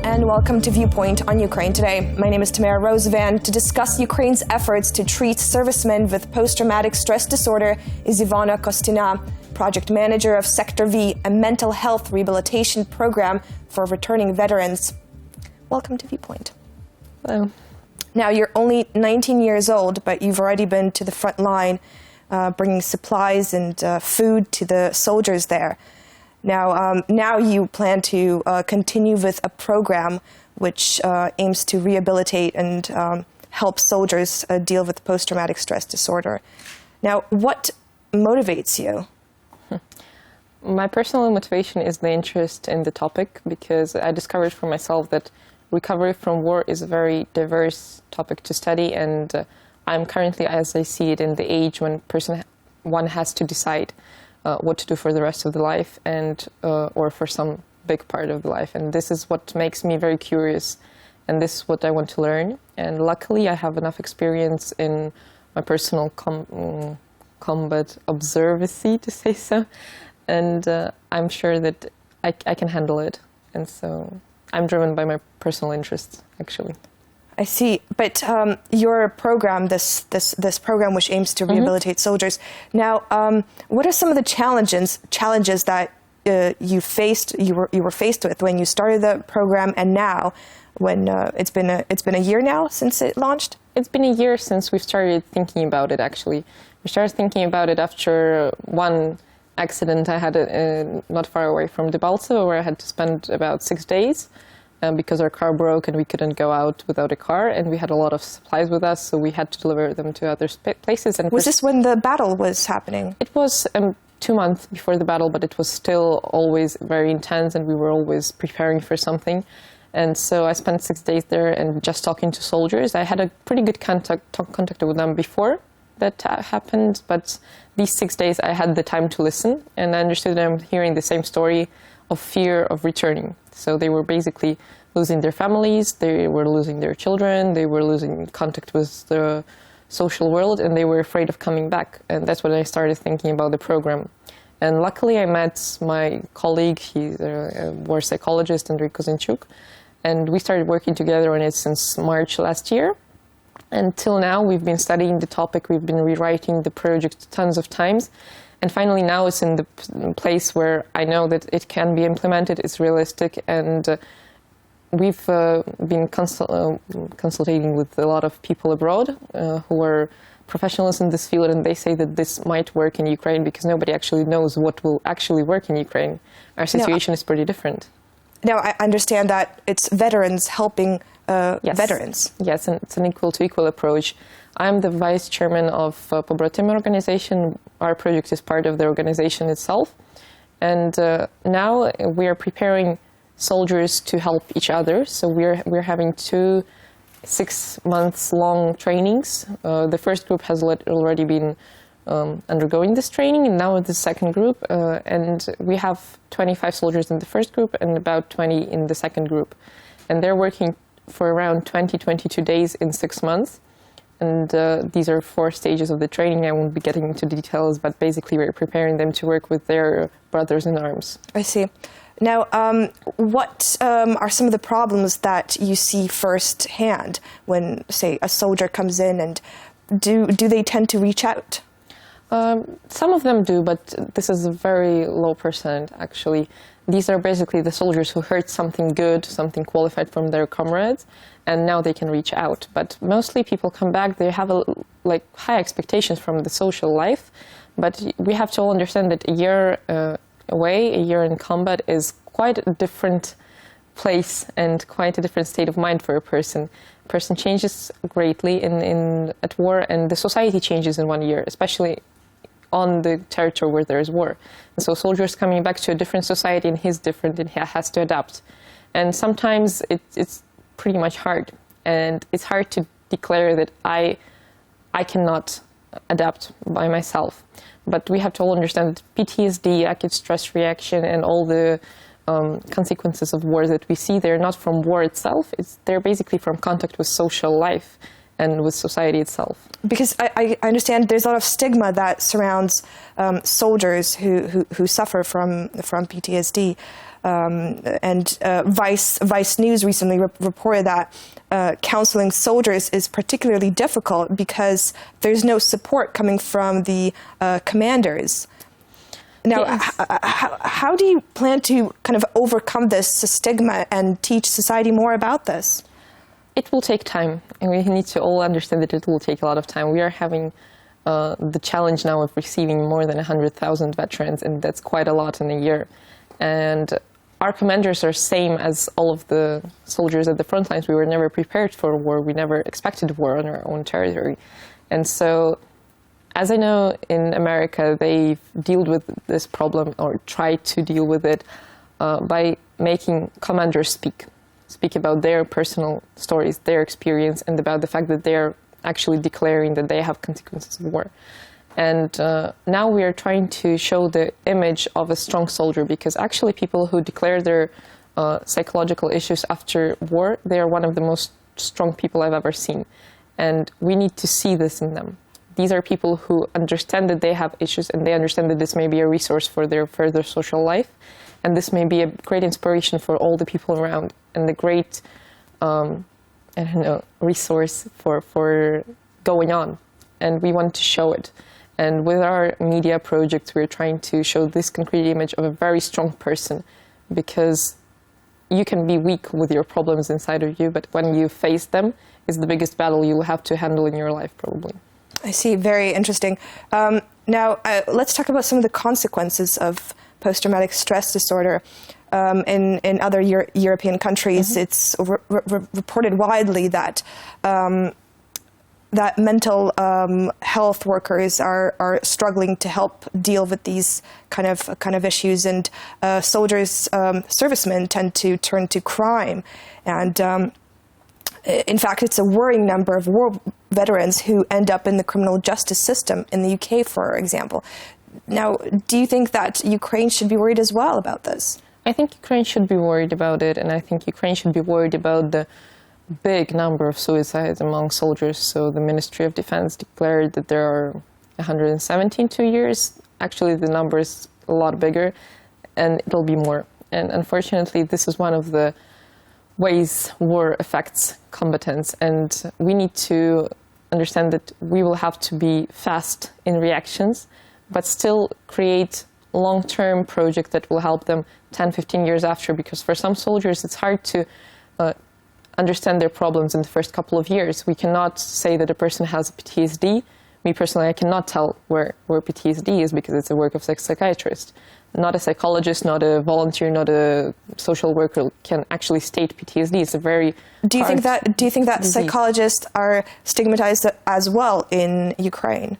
and welcome to Viewpoint on Ukraine Today. My name is Tamara Rosevan. To discuss Ukraine's efforts to treat servicemen with post-traumatic stress disorder is Ivona Kostyna, project manager of Sector V, a mental health rehabilitation program for returning veterans. Welcome to Viewpoint. Hello. Now, you're only 19 years old, but you've already been to the front line, bringing supplies and food to the soldiers there. Now you plan to continue with a program which aims to rehabilitate and help soldiers deal with post-traumatic stress disorder. Now, what motivates you? My personal motivation is the interest in the topic, because I discovered for myself that recovery from war is a very diverse topic to study, and I'm currently, as I see it, in the age when one has to decide what to do for the rest of the life, and or for some big part of the life. And this is what makes me very curious, and this is what I want to learn. And luckily I have enough experience in my personal combat observancy, to say so, and I'm sure that I can handle it. And so I'm driven by my personal interests, actually. I see. But your program, this program which aims to rehabilitate soldiers, now, what are some of the challenges that you were faced with when you started the program, and now, when it's been a year now since it launched? It's been a year since we started thinking about it. Actually, we started thinking about it after one accident I had not far away from Debaltsevo, where I had to spend about 6 days. Because our car broke and we couldn't go out without a car, and we had a lot of supplies with us, so we had to deliver them to other places. And was this when the battle was happening? It was 2 months before the battle, but it was still always very intense, and we were always preparing for something. And so I spent 6 days there and just talking to soldiers. I had a pretty good contact with them before that happened, but these 6 days I had the time to listen, and I understood them hearing the same story of fear of returning. So they were basically losing their families, they were losing their children, they were losing contact with the social world, and they were afraid of coming back. And that's when I started thinking about the program. And luckily I met my colleague, he's a war psychologist, Andrei Kozinchuk, and we started working together on it since March last year. Until now, we've been studying the topic, we've been rewriting the project tons of times. And finally, now it's in the place where I know that it can be implemented, it's realistic, and we've been consulting with a lot of people abroad who are professionals in this field, and they say that this might work in Ukraine, because nobody actually knows what will actually work in Ukraine. Our situation is pretty different. Now, I understand that it's veterans helping veterans. Yes, and it's an equal-to-equal approach. I'm the vice chairman of Pobratym organization. Our project is part of the organization itself. And now we are preparing soldiers to help each other. So we're having 2 6-month-long trainings. The first group has already been undergoing this training, and now the second group. And we have 25 soldiers in the first group and about 20 in the second group. And they're working for around 22 days in 6 months. And these are 4 stages of the training. I won't be getting into details, but basically we're preparing them to work with their brothers in arms. I see. Now, what are some of the problems that you see firsthand when, say, a soldier comes in, and do they tend to reach out? Some of them do, but this is a very low percent, actually. These are basically the soldiers who heard something good, something qualified from their comrades, and now they can reach out. But mostly people come back, they have high expectations from the social life, but we have to all understand that a year away, a year in combat is quite a different place and quite a different state of mind for a person. A person changes greatly at war, and the society changes in 1 year, especially on the territory where there is war. And so soldiers coming back to a different society, and he's different, and he has to adapt. And sometimes it's pretty much hard. And it's hard to declare that I cannot adapt by myself. But we have to all understand that PTSD, acute stress reaction, and all the consequences of war that we see, they're not from war itself. They're basically from contact with social life. and with society itself. Because I understand there's a lot of stigma that surrounds soldiers who suffer from PTSD. And Vice News recently reported that counseling soldiers is particularly difficult because there's no support coming from the commanders. Now, Yes. how do you plan to kind of overcome this stigma and teach society more about this? It will take time, and we need to all understand that it will take a lot of time. We are having the challenge now of receiving more than 100,000 veterans, and that's quite a lot in a year. And our commanders are same as all of the soldiers at the front lines. We were never prepared for war. We never expected war on our own territory. And so, as I know, in America, they've dealt with this problem, or tried to deal with it, by making commanders speak about their personal stories, their experience, and about the fact that they're actually declaring that they have consequences of war. And now we are trying to show the image of a strong soldier, because actually people who declare their psychological issues after war, they are one of the most strong people I've ever seen. And we need to see this in them. These are people who understand that they have issues, and they understand that this may be a resource for their further social life. And this may be a great inspiration for all the people around, and a great, resource for going on. And we want to show it. And with our media projects, we're trying to show this concrete image of a very strong person, because you can be weak with your problems inside of you, but when you face them, it's the biggest battle you'll have to handle in your life, probably. I see. Very interesting. Now, let's talk about some of the consequences of post-traumatic stress disorder. In other European countries, mm-hmm. It's reported widely that that mental health workers are struggling to help deal with these kind of issues, and soldiers, servicemen tend to turn to crime, and in fact, it's a worrying number of war veterans who end up in the criminal justice system in the UK, for example. Now, do you think that Ukraine should be worried as well about this? I think Ukraine should be worried about it, and I think Ukraine should be worried about the big number of suicides among soldiers. So the Ministry of Defense declared that there are 117 in 2 years. Actually, the number is a lot bigger, and it'll be more. And unfortunately, this is one of the ways war affects combatants, and we need to understand that we will have to be fast in reactions, but still create long-term project that will help them 10, 15 years after, because for some soldiers it's hard to understand their problems in the first couple of years. We cannot say that a person has PTSD. Me personally, I cannot tell where PTSD is, because it's a work of a psychiatrist. Not a psychologist, not a volunteer, not a social worker can actually state PTSD. It's a very Do you think that disease. Psychologists are stigmatized as well in Ukraine?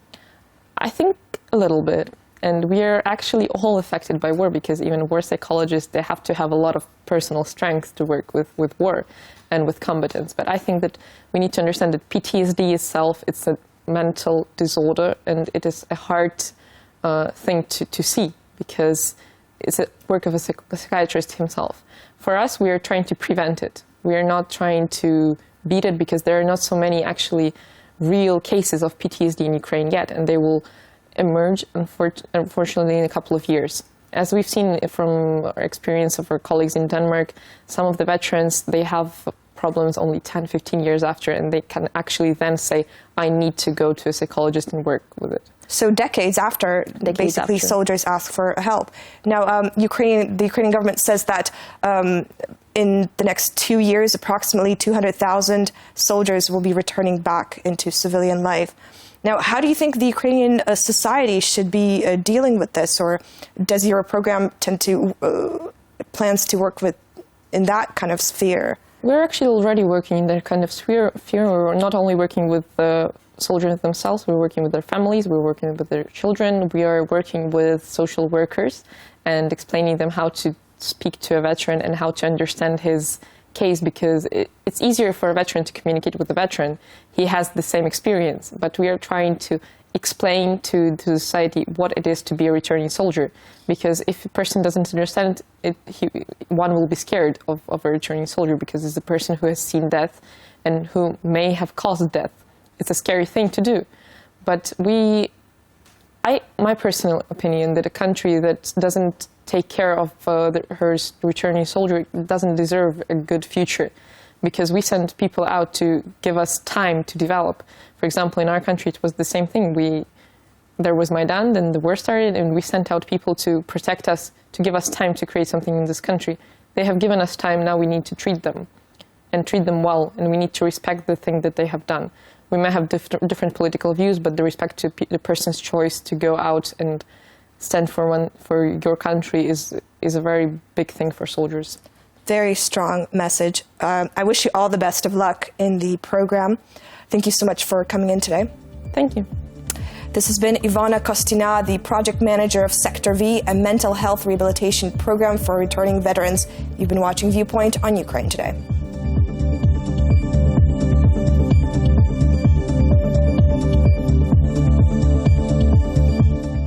I think a little bit. And we are actually all affected by war, because even war psychologists, they have to have a lot of personal strength to work with war and with combatants. But I think that we need to understand that PTSD itself, it's a mental disorder, and it is a hard thing to see, because it's a work of a psychiatrist himself. For us, we are trying to prevent it. We are not trying to beat it, because there are not so many actually real cases of PTSD in Ukraine yet, and they will emerge, unfortunately, in a couple of years. As we've seen from our experience of our colleagues in Denmark, some of the veterans, they have problems only 10, 15 years after, and they can actually then say, I need to go to a psychologist and work with it. So decades after, basically, soldiers ask for help. Now, the Ukrainian government says that in the next 2 years, approximately 200,000 soldiers will be returning back into civilian life. Now, how do you think the Ukrainian society should be dealing with this, or does your program tend to plans to work with in that kind of sphere? We're actually already working in that kind of sphere. We're not only working with the soldiers themselves, we're working with their families, we're working with their children, we are working with social workers and explaining them how to speak to a veteran and how to understand his case, because it's easier for a veteran to communicate with a veteran. He has the same experience, but we are trying to explain to society what it is to be a returning soldier, because if a person doesn't understand it, one will be scared of a returning soldier, because it's a person who has seen death and who may have caused death it's a scary thing to do. But my personal opinion, that a country that doesn't take care of her returning soldier doesn't deserve a good future, because we send people out to give us time to develop. For example, in our country, it was the same thing. There was Maidan, then the war started, and we sent out people to protect us, to give us time to create something in this country. They have given us time, now we need to treat them, and treat them well, and we need to respect the thing that they have done. We may have different political views, but the respect to the person's choice to go out and stand for your country is a very big thing for soldiers. Very strong message. I wish you all the best of luck in the program. Thank you so much for coming in today. Thank you. This has been Ivona Kostyna, the project manager of Sector V, a mental health rehabilitation program for returning veterans. You've been watching Viewpoint on Ukraine Today.